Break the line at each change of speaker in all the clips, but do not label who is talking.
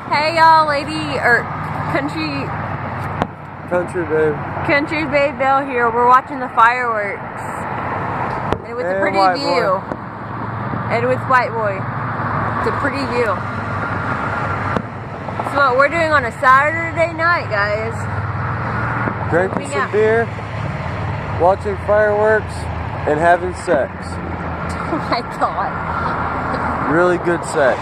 Hey y'all, lady, or country babe Belle here. We're watching the fireworks. And with a pretty view. And with white boy. It's a pretty view. That's what we're doing on a Saturday night, guys.
Drinking some beer, watching fireworks, and having sex.
Oh my god.
Really good sex.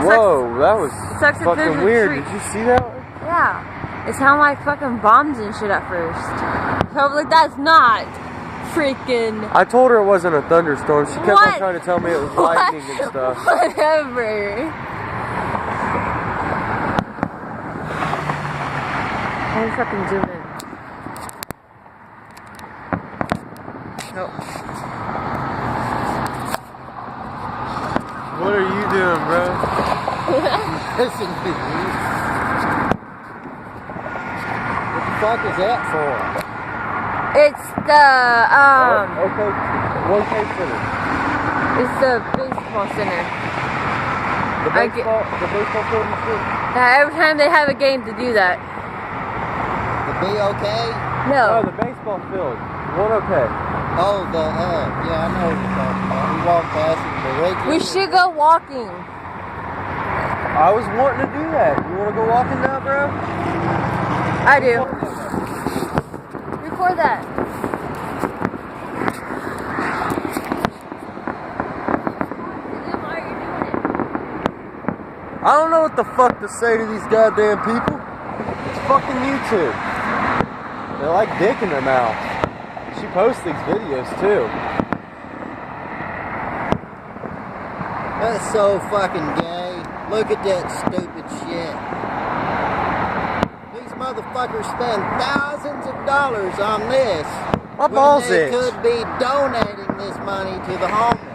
Whoa, that was fucking weird. Did you see that?
Yeah. It sounded like fucking bombs and shit at first. So I was like, that's not freaking...
I told her it wasn't a thunderstorm. She kept on trying to tell me it was lightning and stuff.
Whatever. Let me fucking zoom in. Nope.
What are you doing, bro?
Listen to you. What the fuck is that for?
It's the
Okay center.
It's the baseball center.
The baseball field in the street?
Every time they have a game to do that.
The BOK?
No.
Oh, the baseball field. One okay.
Oh, yeah, I know what you're talking about. We walked past it, the regular.
We should go walking.
I was wanting to do that. You want to go walking now, bro?
I do. Record that.
I don't know what the fuck to say to these goddamn people. It's fucking YouTube. They like dick in their mouth. She posts these videos too.
That's so fucking gay. Look at that stupid shit. These motherfuckers spend thousands of dollars on this.
My balls
when they
itch.
could be donating this money to the homeless.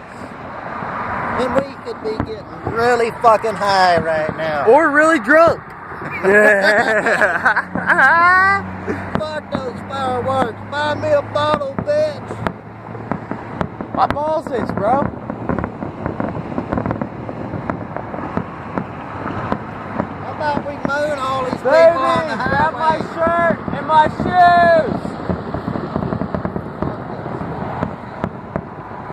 And we could be getting really fucking high right now.
Or really drunk.
Fuck those fireworks. Buy me a bottle, bitch.
My balls itch, bro.
How about we moon all these people
Baby,
on the highway?
grab my shirt and my shoes.